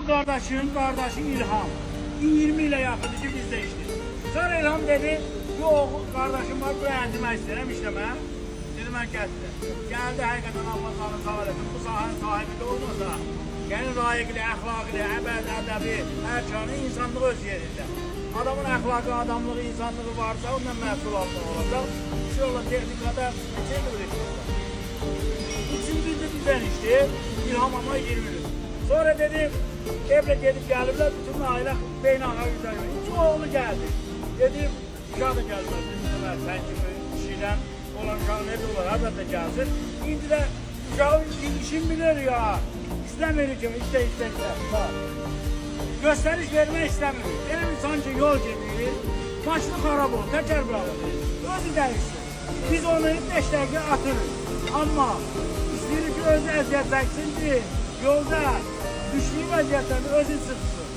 kardeşi İlham. 20 ile yakındır ki bizde iştir. Sonra İlham dedi, yok kardeşim var, bu əndimə istəyirəm işləmə. Dedim, mən gəldi. Gəldi, həqiqətən Allah sağ eləsin, bu sahanın sahibi de olmasa, yəni layiqli, əxlaqli, əbəd, ədəbi, hər canı insanlığı öz yerində. Adamın əxlaqı, adamlığı, insanlığı varsa, ondan məhsul altında olacaq. Şöyle texnikada neçə il üretirlər. Üçüncü bizden işdir, İlham ama 20 il. Sonra dedim, evle gedib gəliblər, bütün ailə beynəlxalq güzel. İki oğlu geldi. Dedim, uşaq da gəlməz. Sen kimi kişiden olan uşaq necə olar, əlbəttə gəlsin. İndi də uşağın işin bilir ya. İstəmir kimi, istə. Gösteriş vermək istəmir. Benim sanki yol gedir, maşını xarab olur, təkər bırakır. Özü dəyişsin. Biz onu 5 dəqiqə atırız. Amma istəyir ki, özü əziyyət çəksin ki, yolda düşdüyü vəziyyətlərdə özü çıxsın.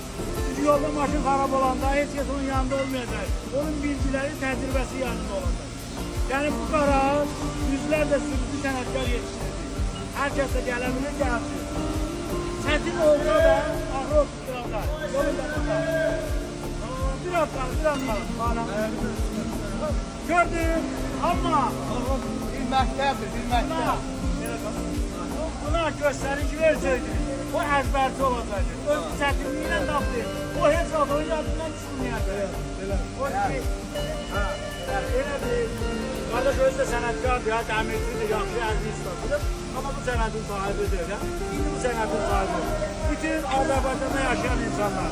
Çünki yolda maşın xarab olanda heç kəs onun yanında olmayacaq. Onun bilgiləri, təcrübəsi yanında olacaq. Yəni bu qarar yüzlərlə sürücü sənətkar yetişdirdi. Hər kəs də gələ bilir, gəlsin. Çətin olsa da, ahı olsun birazda. Biraz qalın. Gördün, amma bilməkdir. Buna göstəriş verseydi, o əzbərçi olacaqdı. Öz çətinliyilə tapdı. O heç vaxt onun yadından düşməyəcək. O ki, elədir. Qardaş özü də sənətkardır, ya, dəmirçidir, yaxşı əziz ustadır. Amma bu sənətin sahibidir. İndi bu sənətin sahibidir. Bütün Azərbaycanda yaşayan insanlar.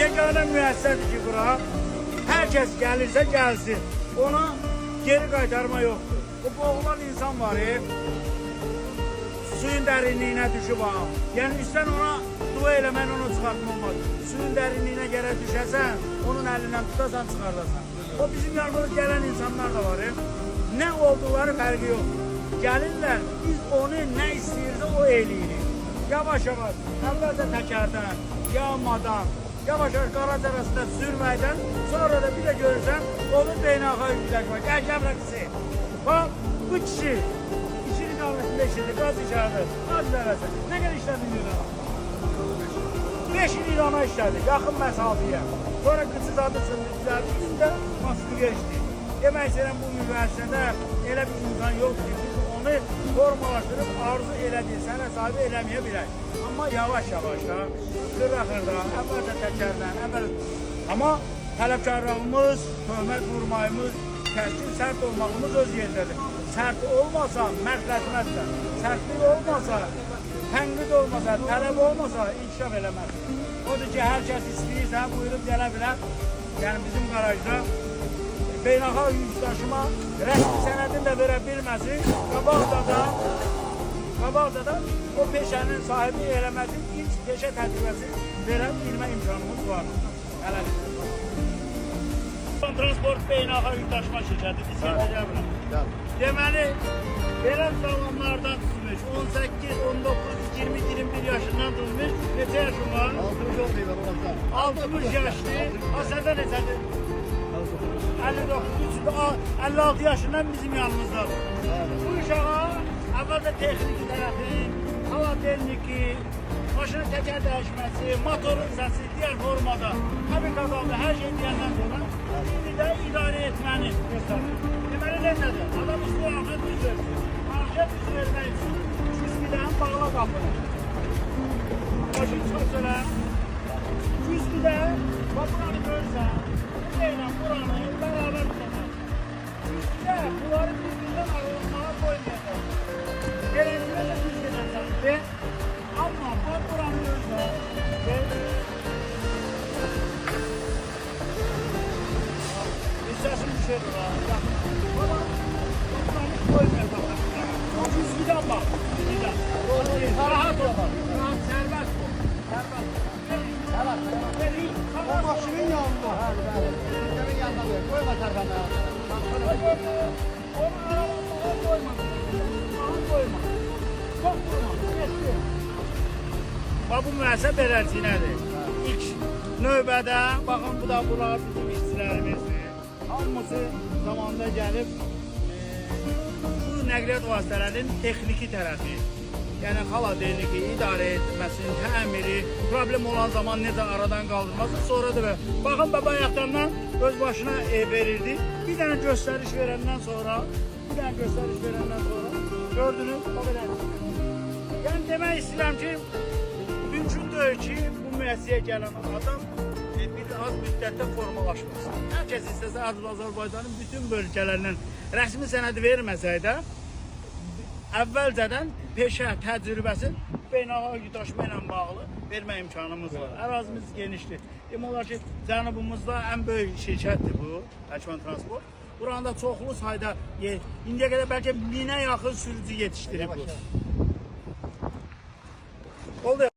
Yeganə müəssisədir ki, bura hər kəs gəlirsə gəlsin. Ona geri qaytarma yoxdur. O boğulan insan var, suyun dərinliyinə düşüb ağam. Yəni üstdən ona dua eləmən, onu çıxartma olmaz. Suyun dərinliyinə gərək düşəsən, onun əlindən tutasan, çıxardasan. O bizim yanımıza gələn insanlar da var. Nə olduqları fərqi yoxdur. Gəlirlər, biz onu nə istəyirsə o eləyirik. Yavaş-yavaş, əvvəlcə təkərdən, yağmadan, yavaş-yavaş qarac arasında sürməkdən, sonra da bir də görürsən, onun beynəlxalq yüzləşmək. Gəl rəqsi. Bax, bu kişi, işin idarəsində işidir, qaz işarıdır, qaz idarəsi. Nə qədər işlədin İrana? 5 il İrana işlədi, yaxın məsafəyə. Sonra qıçız adı sındıqlardı, bizdə maskı geçdi. Demək istəyirəm, bu müvəssisədə elə bir insan yoxdur ki, biz onu formalaşdırıb, arzu elədik, sənə sahibi eləməyə bilək. Amma yavaş-yavaş da, xırda-xırda, əvvəlcə təkərdən, Amma tələbkarlığımız, töhmət vurmayımız, kəskin, sərt olmağımız öz yerindədir. Sərt olmasa, mərtləşməzsən. Sərtlik olmasa, tənqid olmasa, tələb olmasa, inkişaf eləməz. Odur ki, hər kəs istəyirsə, buyurub gələ bilər. Yəni bizim qarajda beynəlxalq yükdaşıma rəsmi sənədini də verə bilməsin, qabaqda da o peşənin sahibi eləməsin, ilk peşə təcrübəsi verə bilmə imkanımız var. Transport beynəlxalq yükdaşıma şirkəti İsveç'ə bilər. Deməli, belə zamanlardan tutmuş, 18, 19, 20, 21 yaşından tutmuş, neçə yaşın var? 60 yaşlı, asada neçədir? 56 yaşından bizim yanımızdadır. Bu uşağa əvvəldə texniki tərəfi, hava texniki, maşının təkər dəyişməsi, motorun səsi, diğer formada, fabrikada hər şey deyəndən sonra indi də idarə etməni göstərir. Deməli necədir? Adam istəyir axı düz versin. Axı düz vermək üçün güzgüdən bağla qapını. Başın çıxır sölə. Güzgüdən, bax buranı görürsən, buranı beraber tutacaq. Güzgüdə bunları birbirindən ayrılmağa koymayacaq. Gerencilə də güzgüdən çəkdir. Amma bax buranı görürsən, hissəsini düşerir ha. Buranı koymayacaq. O güzgüdən bax. Rahat ol. Rahat, sərbəst ol. O maşının yanında. Maşının yanında ver. Koyma tərəfənə. Onu arabasına koyma. Koyma. Çok vurma. Bax bu müəssisə beləçinədir. İlk növbədə, baxın bu da bunlar bizim işçilərimizdir. Hamısı zamanında gəlib bu nəqliyyat vasitələrinin texniki tərəfi. yəni xaladelniki, idarə etməsinin təmiri, problem olan zaman necə aradan qaldırması, sonra da baxın bayaqdan öz başına verirdi. Bir dənə göstəriş verəndən sonra, gördünüz, o belə. Yəni demək istəyirəm ki, mümkün deyil ki, bu müəssisəyə gələn adam bir az müddətdə formalaşmasın. Hər kəs istəsə Azərbaycanın bütün bölgələrindən rəsmi sənədi verməsək də, əvvəlcədən peşə təcrübəsi beynəlxalq yükdaşıma ilə bağlı vermə imkanımız var. Ərazimiz genişdir. Demək olar ki, cənubumuzda ən böyük şirkətdir bu, Əkvan Transport. Buranda çoxlu sayda, indiyə qədər bəlkə 1000-ə yaxın sürücü yetişdirib bu. Oldu.